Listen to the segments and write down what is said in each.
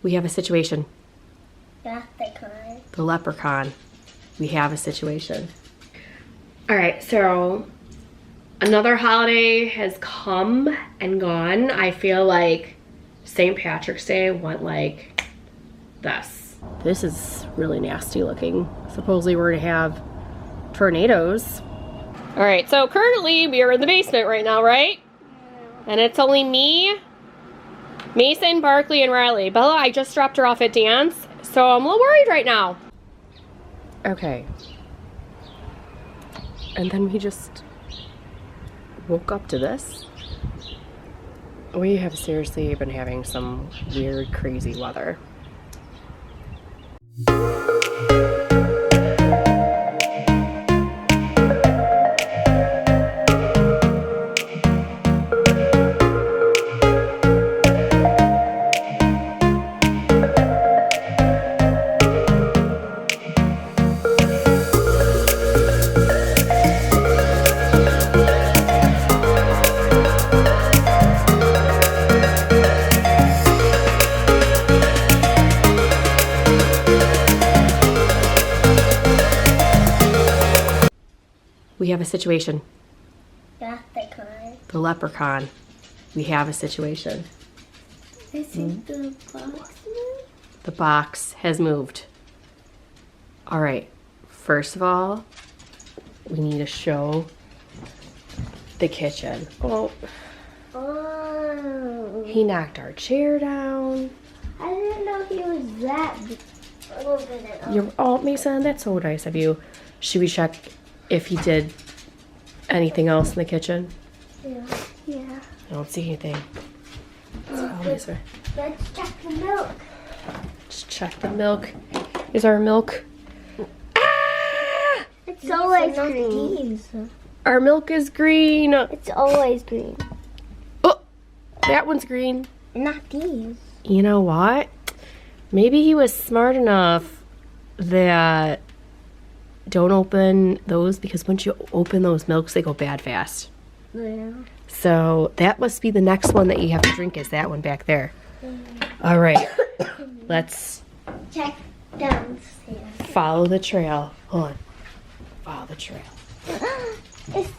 We have a situation. Leprechaun. The leprechaun. We have a situation. All right, so another holiday has come and gone. I feel like St. Patrick's Day went like this. This is really nasty looking. Supposedly we're gonna have tornadoes. All right, so currently we are in the basement right now, right? And it's only me, Mason, Barkley, and Riley. Bella, I just dropped her off at dance, so I'm a little worried right now. Okay. And then we just woke up to this. We have seriously been having some weird, crazy weather. We have a situation. Leprechaun. The leprechaun. We have a situation. This is the box. The box has moved. All right. First of all, we need to show the kitchen. Oh, Oh. he knocked our chair down. I didn't know he was that big. Open it up. Oh, Mason, that's so nice of you. Should we check if he did anything else in the kitchen? Yeah. Yeah. I don't see anything. Oh, Mason. Let's check the milk. Let's check the milk. Is our milk? Ah! It's always green. Our milk is green. It's always green. Oh, that one's green. Not these. You know what? Maybe he was smart enough that don't open those, because once you open those milks, they go bad fast. Yeah. So that must be the next one that you have to drink, is that one back there. All right, let's Check downstairs. follow the trail. Hold on. Follow the trail. He's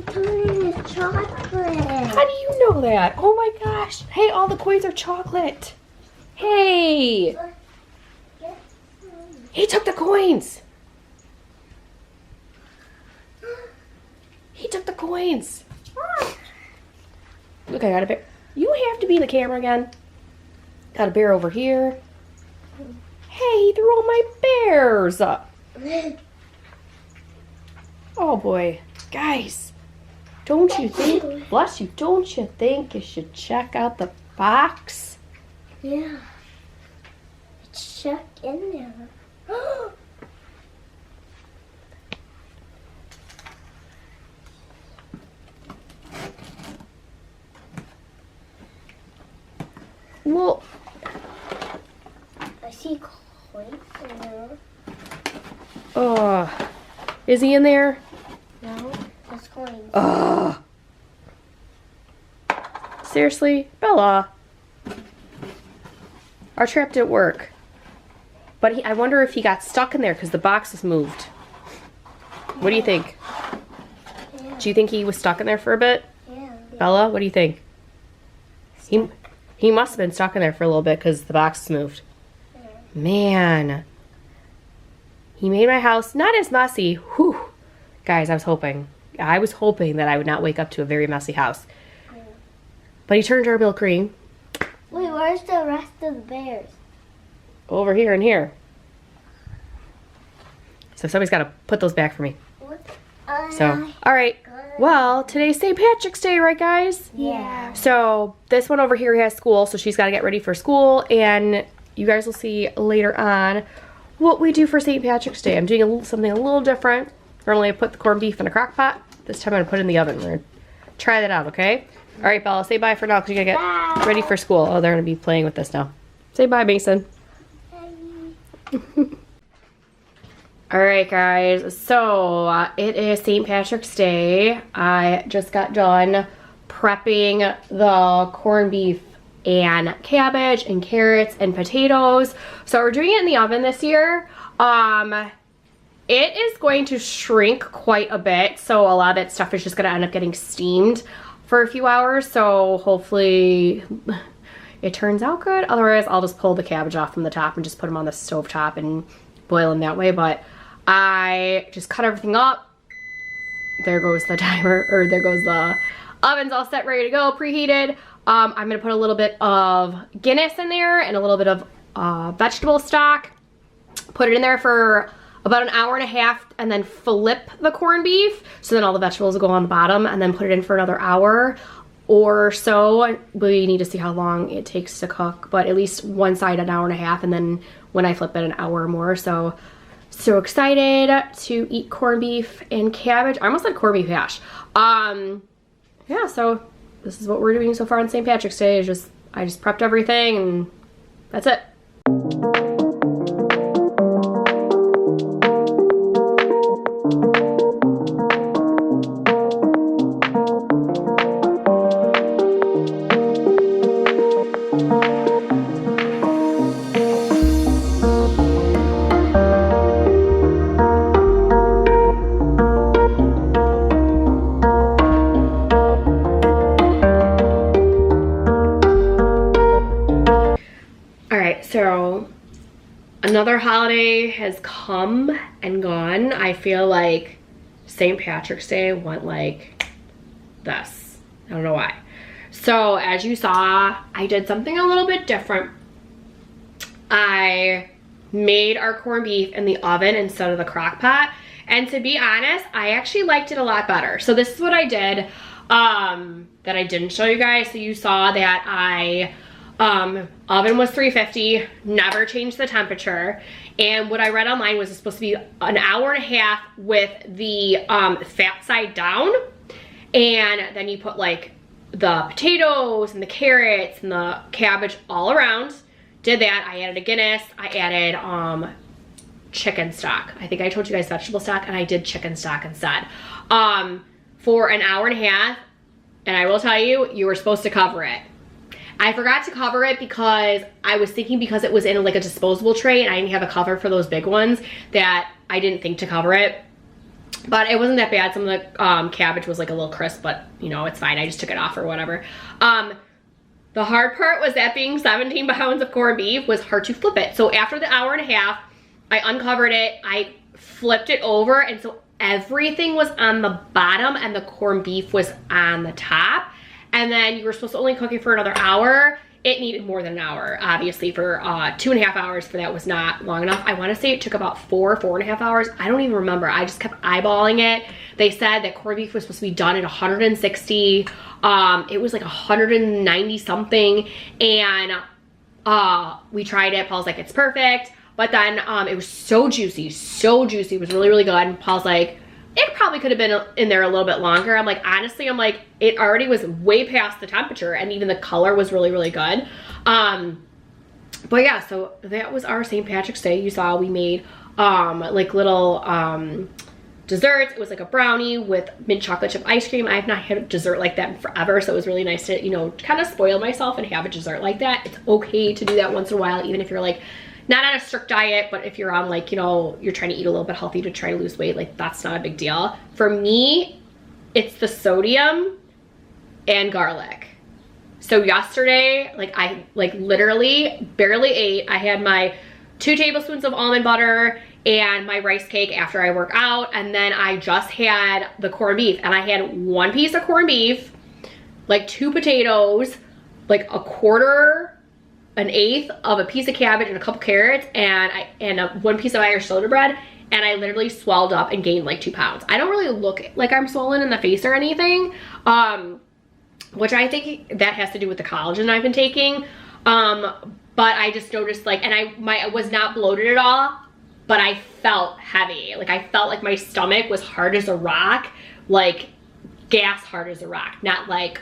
turning his chocolate. How do you know that? Oh my gosh. Hey, all the coins are chocolate. Hey. He took the coins. He took the coins. Look, I got a bear. You have to be in the camera again. Got a bear over here. Hey, he threw all my bears up. Oh boy. Guys, don't you think, bless you, don't you think you should check out the box? Yeah. It's check in there. Well, I see coins in there. is he in there? No, there's coins. Seriously? Bella. Our trap didn't work. But I wonder if he got stuck in there because the box was moved. What do you think? Yeah. Do you think he was stuck in there for a bit? Yeah. Bella, what do you think? He must have been stuck in there for a little bit because the box is moved. Man. He made my house not as messy. Whew. Guys, I was hoping that I would not wake up to a very messy house. But he turned our milk green. Wait, where's the rest of the bears? Over here and here. So somebody's got to put those back for me. So, all right. Well, today's St. Patrick's Day, right, guys? Yeah. So this one over here has school, so she's got to get ready for school, and you guys will see later on what we do for St. Patrick's Day. I'm doing something a little different. Normally I put the corned beef in a crock pot. This time I'm going to put it in the oven. We're going to try that out, okay? All right, Bella, say bye for now because you got to get ready for school. Oh, they're going to be playing with this now. Say bye, Mason. All right, guys, so it is St. Patrick's Day. I just got done prepping the corned beef and cabbage and carrots and potatoes. So we're doing it in the oven this year. It is going to shrink quite a bit, so a lot of that stuff is just gonna end up getting steamed for a few hours, so hopefully it turns out good. Otherwise, I'll just pull the cabbage off from the top and just put them on the stove top and boil them that way. But I just cut everything up. There goes the timer, or there goes the oven's all set, ready to go, preheated. I'm gonna put a little bit of Guinness in there and a little bit of vegetable stock. Put it in there for about an hour and a half, and then flip the corned beef so then all the vegetables will go on the bottom, and then put it in for another hour or so. We need to see how long it takes to cook, but at least one side an hour and a half, and then when I flip it, an hour or more. So excited to eat corned beef and cabbage. I almost said corned beef hash. Yeah, so this is what we're doing so far on St. Patrick's Day. Is I just prepped everything, and that's it. So another holiday has come and gone. I feel like St. Patrick's Day went like this. I don't know why. So as you saw, I did something a little bit different. I made our corned beef in the oven instead of the crock pot. And to be honest, I actually liked it a lot better. So this is what I did that I didn't show you guys. So you saw that oven was 350, never changed the temperature. And what I read online was it's supposed to be an hour and a half with the fat side down. And then you put like the potatoes and the carrots and the cabbage all around. Did that. I added a Guinness. I added chicken stock. I think I told you guys vegetable stock, and I did chicken stock instead. For an hour and a half. And I will tell you, you were supposed to cover it. I forgot to cover it because I was thinking because it was in like a disposable tray and I didn't have a cover for those big ones that I didn't think to cover it. But it wasn't that bad. Some of the cabbage was like a little crisp, but you know, it's fine. I just took it off or whatever. The hard part was that being 17 pounds of corned beef was hard to flip it. So after the hour and a half, I uncovered it, I flipped it over, and so everything was on the bottom and the corned beef was on the top. And then you were supposed to only cook it for another hour. It needed more than an hour, obviously. For 2.5 hours for that was not long enough. I want to say it took about 4.5 hours. I don't even remember. I just kept eyeballing it. They said that corned beef was supposed to be done at 160. It was like 190 something. And we tried it. Paul's like, it's perfect. But then it was so juicy, so juicy. It was really, really good. And Paul's like, it probably could have been in there a little bit longer. I'm like, honestly, I'm like, it already was way past the temperature, and even the color was really, really good. But yeah, so that was our St. Patrick's Day. You saw we made like little desserts. It was like a brownie with mint chocolate chip ice cream. I have not had a dessert like that in forever, so it was really nice to, you know, kind of spoil myself and have a dessert like that. It's okay to do that once in a while, even if you're like not on a strict diet, but if you're on like, you know, you're trying to eat a little bit healthy to try to lose weight, like that's not a big deal. For me, it's the sodium and garlic. So yesterday, like I literally barely ate. I had my 2 tablespoons of almond butter and my rice cake after I work out, and then I just had the corned beef, and I had 1 piece of corned beef, like 2 potatoes, like an eighth of a piece of cabbage and a couple carrots, and 1 piece of Irish soda bread, and I literally swelled up and gained like 2 pounds. I don't really look like I'm swollen in the face or anything, which I think that has to do with the collagen I've been taking. But I just noticed like, and I was not bloated at all, but I felt heavy. Like I felt like my stomach was hard as a rock, like gas hard as a rock, not like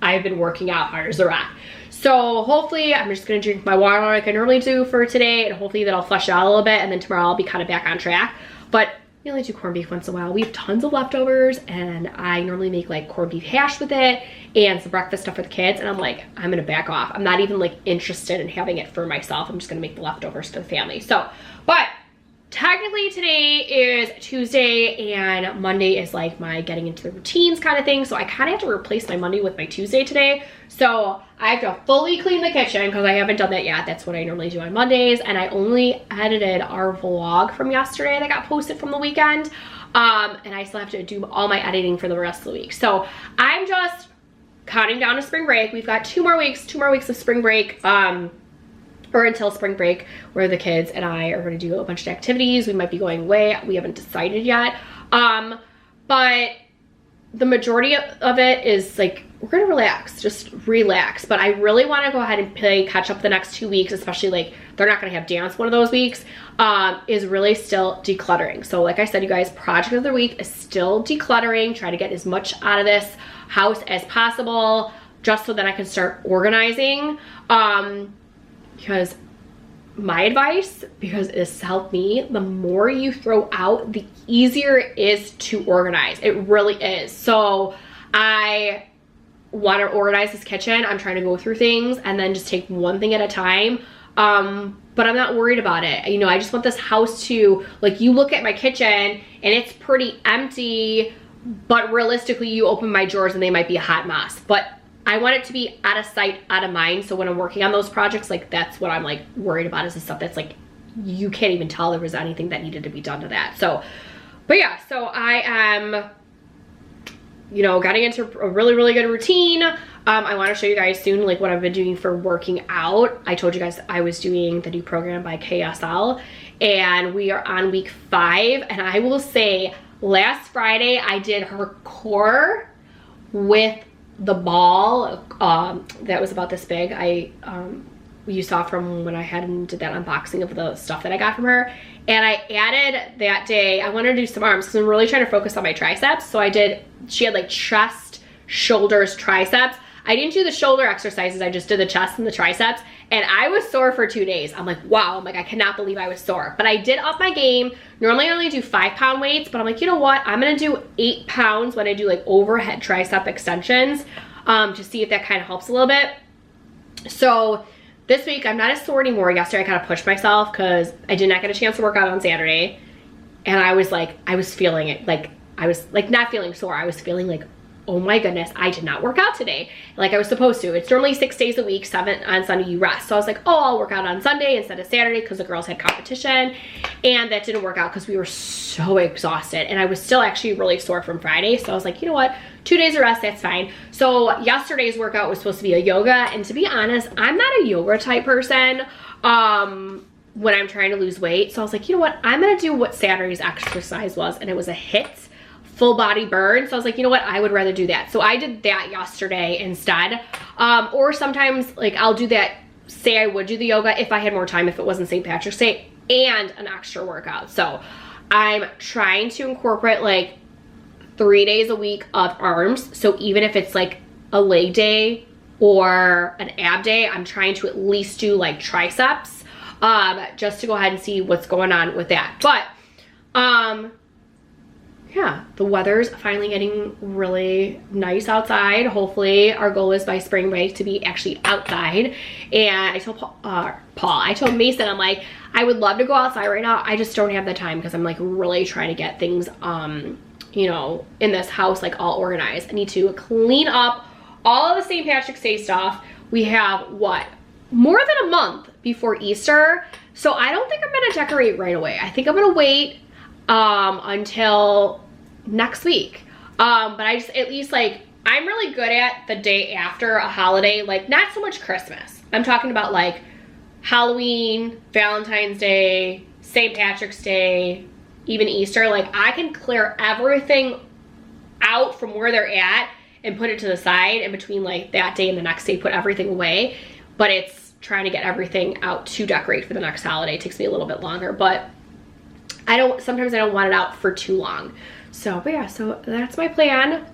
I've been working out hard as a rock. So hopefully I'm just gonna drink my water like I normally do for today, and hopefully that'll flush it out a little bit, and then tomorrow I'll be kind of back on track. But we only do corned beef once in a while. We have tons of leftovers, and I normally make like corned beef hash with it and some breakfast stuff for the kids, and I'm like, I'm gonna back off. I'm not even like interested in having it for myself. I'm just gonna make the leftovers for the family. So, but technically today is Tuesday, and Monday is like my getting into the routines kind of thing. So I kind of have to replace my Monday with my Tuesday today. So I have to fully clean the kitchen because I haven't done that yet. That's what I normally do on Mondays. And I only edited our vlog from yesterday that got posted from the weekend. And I still have to do all my editing for the rest of the week. So I'm just counting down to spring break. We've got 2 more weeks of spring break. Or until spring break, where the kids and I are going to do a bunch of activities. We might be going away. We haven't decided yet. But the majority of it is like, we're going to relax, just relax. But I really want to go ahead and play catch up the next 2 weeks, especially like they're not going to have dance one of those weeks, is really still decluttering. So like I said, you guys, project of the week is still decluttering, try to get as much out of this house as possible, just so that I can start organizing. Because my advice, because it's helped me, the more you throw out, the easier it is to organize. It really is. So I want to organize this kitchen. I'm trying to go through things and then just take one thing at a time. But I'm not worried about it. You know, I just want this house to, like, you look at my kitchen and it's pretty empty, but realistically you open my drawers and they might be a hot mess. But I want it to be out of sight, out of mind. So when I'm working on those projects, like that's what I'm like worried about, is the stuff that's like, you can't even tell there was anything that needed to be done to that. So, but yeah, so I am, you know, getting into a really, really good routine. I want to show you guys soon, like what I've been doing for working out. I told you guys I was doing the new program by KSL, and we are on week 5. And I will say last Friday, I did her core with the ball that was about this big. You saw from when I did that unboxing of the stuff that I got from her. And I added that day, I wanted to do some arms because I'm really trying to focus on my triceps. So she had like chest, shoulders, triceps. I didn't do the shoulder exercises, I just did the chest and the triceps, and I was sore for 2 days. I'm like, wow, I'm like, I cannot believe I was sore. But I did up my game. Normally I only do 5-pound weights, but I'm like, you know what? I'm gonna do 8 pounds when I do like overhead tricep extensions, to see if that kind of helps a little bit. So this week I'm not as sore anymore. Yesterday I kind of pushed myself because I did not get a chance to work out on Saturday. And I was feeling it. Like, I was like not feeling sore. I was feeling like, oh my goodness, I did not work out today like I was supposed to. It's normally 6 days a week, 7 on Sunday you rest. So I was like, oh, I'll work out on Sunday instead of Saturday because the girls had competition, and that didn't work out because we were so exhausted, and I was still actually really sore from Friday. So I was like, you know what, 2 days of rest, that's fine. So yesterday's workout was supposed to be a yoga, and to be honest, I'm not a yoga type person when I'm trying to lose weight. So I was like, you know what, I'm gonna do what Saturday's exercise was, and it was a HIIT full body burn. So I was like, you know what, I would rather do that. So I did that yesterday instead. Or sometimes like I'll do that, say I would do the yoga if I had more time, if it wasn't St. Patrick's Day, and an extra workout. So I'm trying to incorporate like 3 days a week of arms. So even if it's like a leg day or an ab day, I'm trying to at least do like triceps, just to go ahead and see what's going on with that. But yeah, the weather's finally getting really nice outside. Hopefully our goal is by spring break to be actually outside. And I told I told Mason, I'm like, I would love to go outside right now. I just don't have the time because I'm like really trying to get things, you know, in this house like all organized. I need to clean up all of the St. Patrick's Day stuff. We have what, more than a month before Easter. So I don't think I'm gonna decorate right away. I think I'm gonna wait until next week. But I just, at least like, I'm really good at the day after a holiday, like not so much Christmas. I'm talking about like Halloween, Valentine's Day, St. Patrick's Day, even Easter. Like I can clear everything out from where they're at and put it to the side, in between like that day and the next day, put everything away. But it's trying to get everything out to decorate for the next holiday. It takes me a little bit longer, but sometimes I don't want it out for too long. So, but yeah, so that's my plan.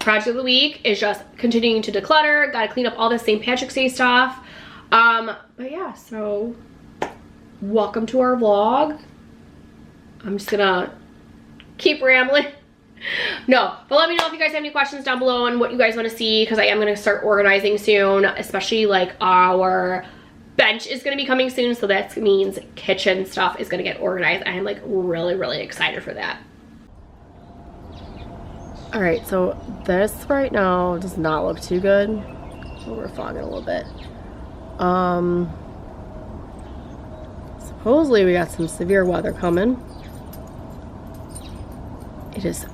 Project of the week is just continuing to declutter. Gotta clean up all the St. Patrick's Day stuff. But yeah, so welcome to our vlog. I'm just gonna keep rambling. No, but let me know if you guys have any questions down below on what you guys want to see, because I am going to start organizing soon, especially like our bench is going to be coming soon, so that means kitchen stuff is going to get organized. I am like really, really excited for that. All right, so this right now does not look too good. We're fogging a little bit. Supposedly we got some severe weather coming. It is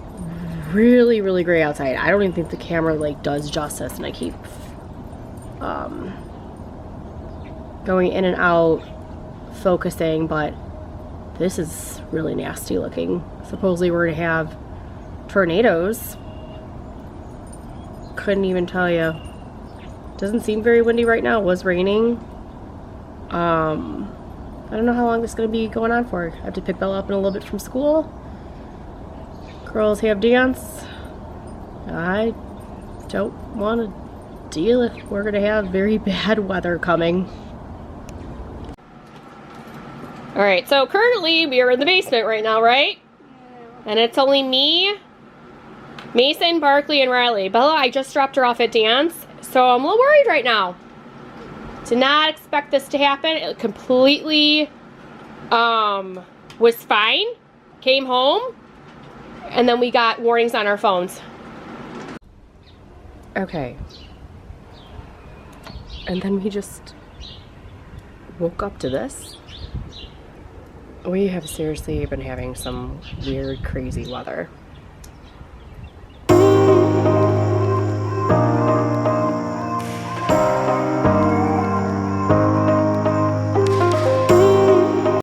really, really gray outside. I don't even think the camera like does justice, and I keep going in and out focusing, but this is really nasty looking. Supposedly we're gonna have tornadoes. Couldn't even tell you. Doesn't seem very windy right now. It was raining. I don't know how long this is gonna be going on for. I have to pick Bella up in a little bit from school. Girls have dance. I don't want to deal if we're gonna have very bad weather coming. All right, so currently we are in the basement right now, right? And it's only me, Mason, Barkley, and Riley. Bella, I just dropped her off at dance, so I'm a little worried right now. Did not expect this to happen. It completely was fine. Came home, and then we got warnings on our phones. Okay. And then we just woke up to this. We have seriously been having some weird, crazy weather.